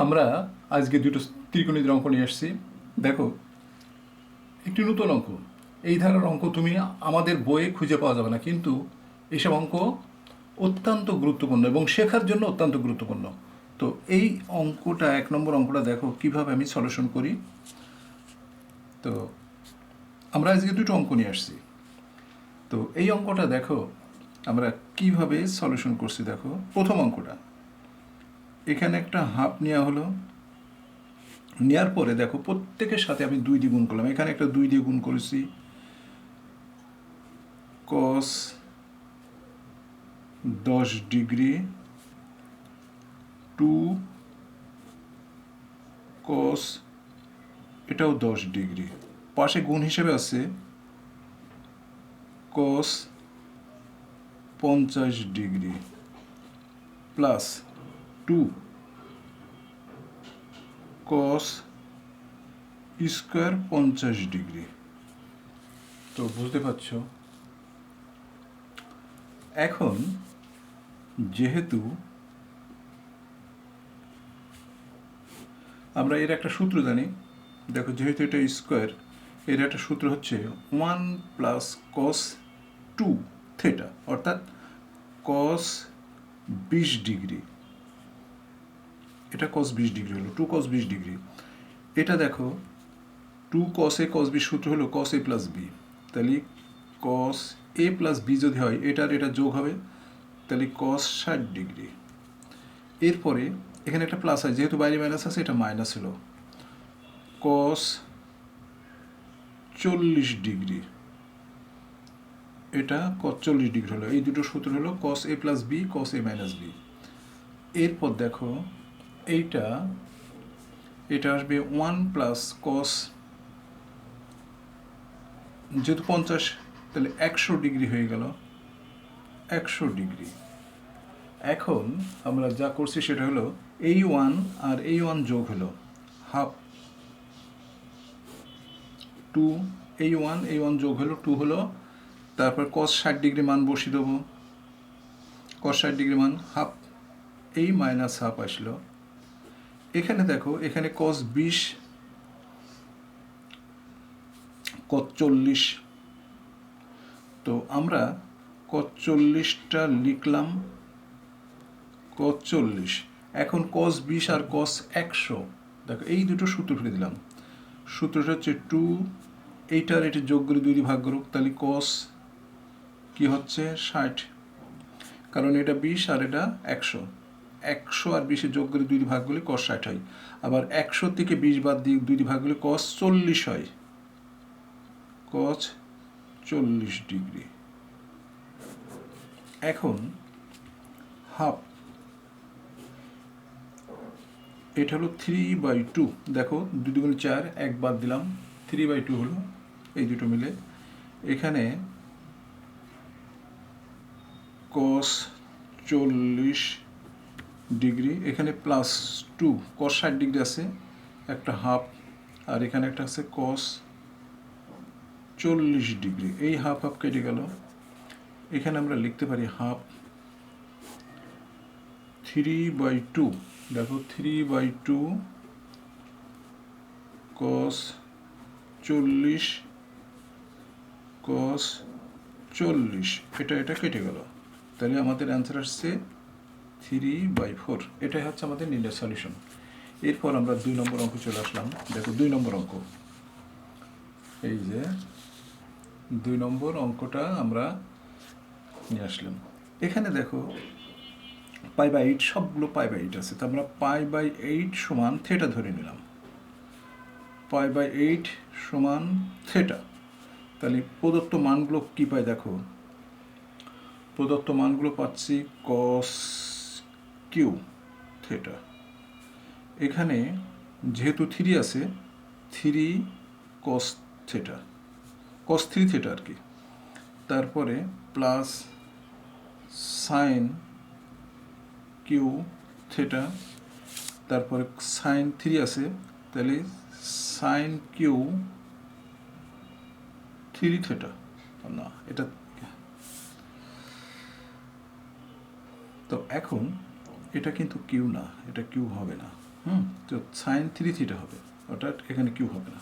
আমরা আজকে দুটো ত্রিকোণমিতির অঙ্ক নিয়ে এসেছি। দেখো, একটি নতুন অঙ্ক। এই ধারার অঙ্ক তুমি আমাদের বইয়ে খুঁজে পাওয়া যাবে না, কিন্তু এইসব অঙ্ক অত্যন্ত গুরুত্বপূর্ণ এবং শেখার জন্য অত্যন্ত গুরুত্বপূর্ণ। তো এই অঙ্কটা, 1 নম্বর অঙ্কটা দেখো কিভাবে আমি সলিউশন করি। তো আমরা আজকে দুটো অঙ্ক নিয়ে আসছি। তো এই অঙ্কটা দেখো আমরা কিভাবে সলিউশন করছি। দেখো, প্রথম অঙ্কটা, এখানে একটা হাফ নেওয়া হলো। নেওয়ার পরে দেখো প্রত্যেকের সাথে আমি 2 দিয়ে গুণ করলাম। এখানে একটা 2 দিয়ে গুণ করেছি, cos 10 ডিগ্রি 2 cos, এটাও 10 ডিগ্রি। পাশে গুণ হিসেবে আছে cos 50 degree plus 2 cos square 50 degree. তো বুঝতে পারছো, এখন যেহেতু আমরা এর একটা সূত্র জানি, দেখো যেহেতু এটা স্কোয়ার, এর একটা সূত্র হচ্ছে 1 প্লাস cos 2 থেটা, অর্থাৎ cos 20 ডিগ্রি। এটা cos 20 ডিগ্রি হলো, 2 cos 20 ডিগ্রি। এটা দেখো 2 cos a cos b সূত্র হলো cos a প্লাস b, তাহলে cos a প্লাস b যদি হয়, এটার এটা যোগ হবে, তাহলে cos 60 ডিগ্রি। এরপরে এখানে একটা প্লাস আছে, যেহেতু বাইরে মাইনাস আছে এটা মাইনাস হলো, cos 40 ডিগ্রি। এটা cos 40 ডিগ্রি হলো। এই দুটো সূত্র হলো cos a plus b cos a minus b। এরপর দেখো এটা আসবে 1 প্লাস cos, যেহেতু 50 তাহলে 100 ডিগ্রি হয়ে গেল, 100 ডিগ্রি। এখন আমরা যা করছি সেটা হলো এই 1 আর এই 1 যোগ হলো হাফ, 2, এই 1 যোগ হলো 2 হলো, তারপর cos 60 ডিগ্রি মান বসিয়ে দেবো, cos 60 ডিগ্রি মান হাফ, এই মাইনাস হাফ আসলো। এখানে দেখো, এখানে cos 20 cos 40, তো আমরা cos 40টা লিখলাম cos 40। এখন cos 20 আর cos 100, দেখো এই দুটো সূত্র ফেলে দিলাম। সূত্রটা হচ্ছে 2, এইটার এটা যোগ করে 2 দিয়ে ভাগ করুক, তাহলে cos কি হচ্ছে 60, কারণ এটা 20 আর এটা 100। 100 আর 20 যোগ করে 2 দিয়ে ভাগ করলে cos 60 হয়। আবার 100 থেকে 20 বাদ দিয়ে 2 দিয়ে ভাগ করলে cos 40 হয়, cos 40 ডিগ্রি। এখন হাফ, এটা হলো 3/2। দেখো 2 দুগুণে 4, 1 বাদ দিলাম, 3/2 হলো এই দুটো মিলে। এখানে cos 40 ডিগ্রি, এখানে প্লাস 2 cos 60 ডিগ্রি আছে, একটা হাফ, আর এখানে একটা আছে cos 40 ডিগ্রি। এই হাফ হাফ কেটে গেল। এখানে আমরা লিখতে পারি হাফ 3/2। দেখো 3/2 cos 40 cos 40, এটা কেটে গেল, তাহলে আমাদের অ্যান্সার আসছে 3/4। এটাই হচ্ছে আমাদের নির্ণয় সলিউশন। এরপর আমরা 2 নম্বর অঙ্ক চলে আসলাম। দেখো 2 নম্বর অঙ্ক, এই যে 2 নম্বর অঙ্কটা আমরা নিয়ে আসলাম। এখানে দেখো π/8, সবগুলো π/8 আছে, তো আমরা π/8 সমান থেটা ধরে নিলাম, π/8 সমান থেটা। তাহলে প্রদত্ত মানগুলো কি পাই, দেখো প্রদত্ত মানগুলো পাচ্ছি cos কিউ থেটা। এখানে যেহেতু 3 আছে, 3 cos থেটা, cos 3 থেটা আর কি। তারপরে প্লাস সাইন কিউ থেটা, তারপরে সাইন 3 আছে, তাহলে সাইন কিউ 3 থেটা, না এটা। তো এখন এটা কিন্তু কিউ না, এটা কিউ হবে না, তো সাইন 3 থিটা হবে, অর্থাৎ এখানে কিউ হবে না।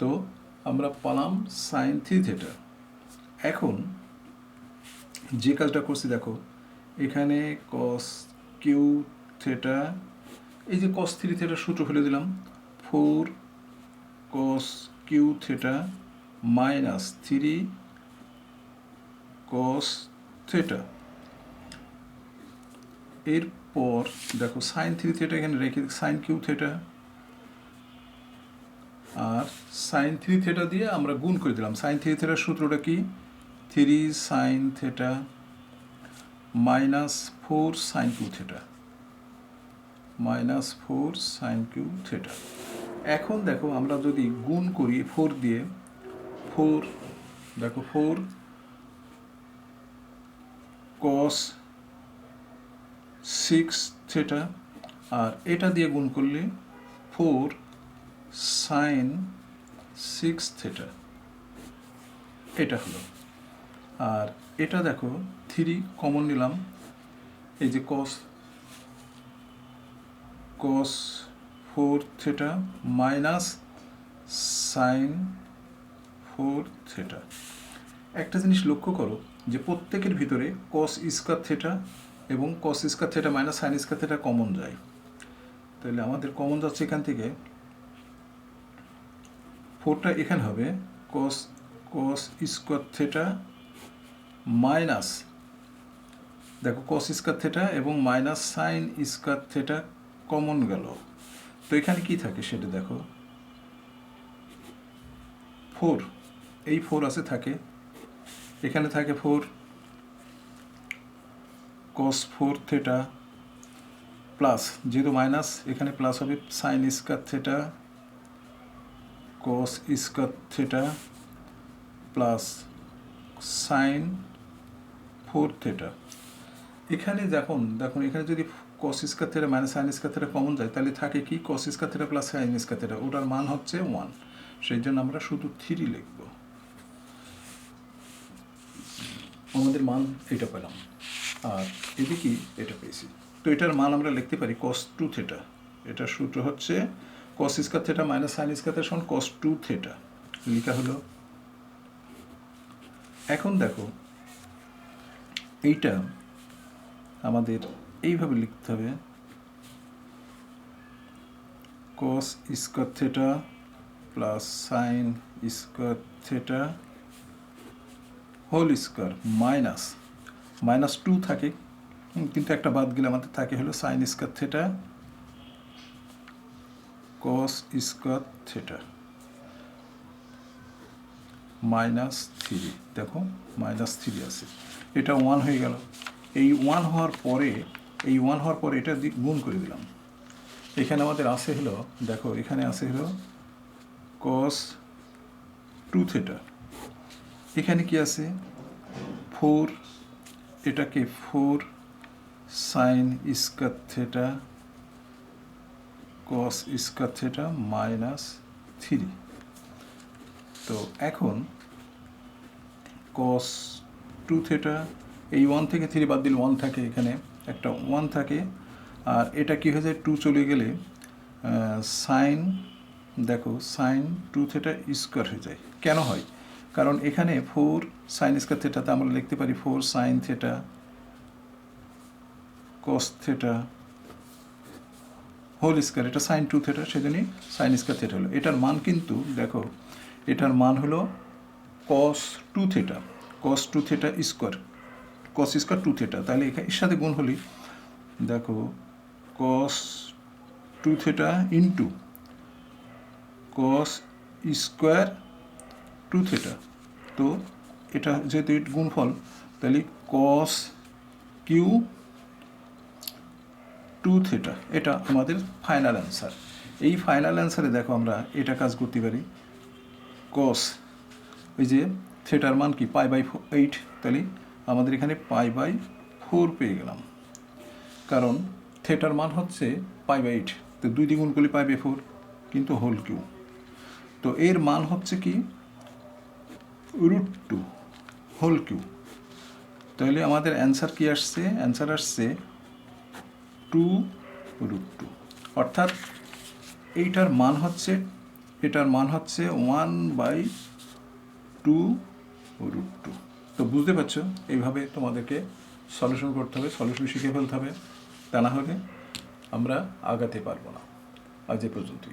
তো আমরা পেলাম সাইন 3 থিটা। এখন যে কাজটা করছি দেখো, এখানে কস কিউ থিটা, এই যে কস 3 থিটার সূত্র ফেলে দিলাম, 4 cos cube theta minus 3 cos theta. এরপর দেখো সাইন 3 থিটা এখানে রেখে সাইন কিউ থিটা, আর সাইন 3 থিটা দিয়ে আমরা গুণ করে দিলাম। সাইন 3 থিটার সূত্রটা কি, 3 sine theta minus 4 sine cube theta, minus 4 sine cube theta. এখন দেখো আমরা যদি গুণ করি 4 দিয়ে, 4 দেখো 4 কস 6 থিটা, আর এটা দিয়ে গুণ করলে 4 সাইন 6 থিটা, এটা হলো। আর এটা দেখো 3 কমন নিলাম, এই যে কস 4 থিটা মাইনাস সাইন 4 থিটা। একটা জিনিস লক্ষ্য করো যে প্রত্যেকের ভিতরে কস স্কয়ার থিটা এবং কস square theta minus sine square theta common যায়। তাহলে আমাদের কমন যাচ্ছে এখান থেকে 4টা এখানে হবে কস স্কয়ার থিটা মাইনাস, দেখো কস স্কয়ার থিটা এবং minus sine square theta common গেল। তো এখানে কি থাকে সেটা দেখো, 4, এই 4 আছে থাকে, এখানে থাকে 4 কস 4 থিটা প্লাস, যেহেতু মাইনাস এখানে প্লাস হবে sign square theta cos square theta plus sign 4 theta. এখানে দেখুন এখানে যদি কস square theta minus sine square theta common যায়, তাহলে থাকে কি কস square theta plus sine square theta, ওটার মান হচ্ছে 1, সেই জন্য আমরা শুধু 3 লিখব। আমাদের মান এটা পেলাম, আর এদিকে এটা পেয়েছি। তো এটার মান আমরা লিখতে পারি cos 2 থিটা। এটার সূত্র হচ্ছে cos square theta minus sine square theta সমান cos 2 থিটা, লেখা হলো। এখন দেখো এইটা আমাদের এইভাবে লিখতে হবে, cos square theta plus sine square theta whole square minus 2 থাকে, কিন্তু একটা বাদ গেলে আমাদের থাকে হলো sine square theta cos square theta minus 3, দেখো মাইনাস 3 আছে, এটা 1 হয়ে গেল। এই 1 হওয়ার পরে এটা গুণ করে দিলাম। এখানে আমাদের আসে হলো, দেখো এখানে আসে হলো cos 2 থিটা, এখানে কি আছে 4, এটাকে 4 sign square theta cos square theta minus 3। তো এখন cos 2 থিটা, এই 1 থেকে 3 বাদ দিলে 1 থাকে, এখানে একটা 1 থাকে, আর এটা কি হয়ে যায় 2 চলে গেলে সাইন, দেখো সাইন 2 থিটা স্কয়ার হয়ে যায়। কেন হয়? কারণ এখানে 4 সাইন স্কয়ার থিটাতে আমরা লিখতে পারি 4 sine theta cos theta whole square, এটা সাইন 2 থিটা, সেজন্যই সাইন স্কয়ার থিটা হলো। এটার মান কিন্তু দেখো, এটার মান হলো cos 2 theta square, cos square 2 theta, তাহলে এর সাথে গুণ হলি দেখো cos 2 theta into cos square 2 theta. তো এটা যেহেতু গুণফল, তাহলে cos কিউ 2 থিটা, এটা আমাদের ফাইনাল অ্যান্সার। এই ফাইনাল অ্যান্সারে দেখো আমরা এটা কাজ করতে পারি, cos ওই যে থিটার মান কি π/8, তাহলে আমাদের এখানে π/4 পেয়ে গেলাম, কারণ থিটার মান হচ্ছে π/8, তো 2 দিয়ে গুণ করলে π/4, কিন্তু হোল কিউ। তো এর মান হচ্ছে কি √2 হোল কিউ। তাহলে আমাদের অ্যান্সার কি আসছে? অ্যান্সার আসছে 2√2। অর্থাৎ এইটার মান হচ্ছে, এটার মান হচ্ছে 1/2√2। তো বুঝতে পারছো, এইভাবে তোমাদেরকে সলিউশন করতে হবে, সলিউশন শিখে ফেলতে হবে, তা না হলে আমরা আগাতে পারবো না। আজ এ পর্যন্তই।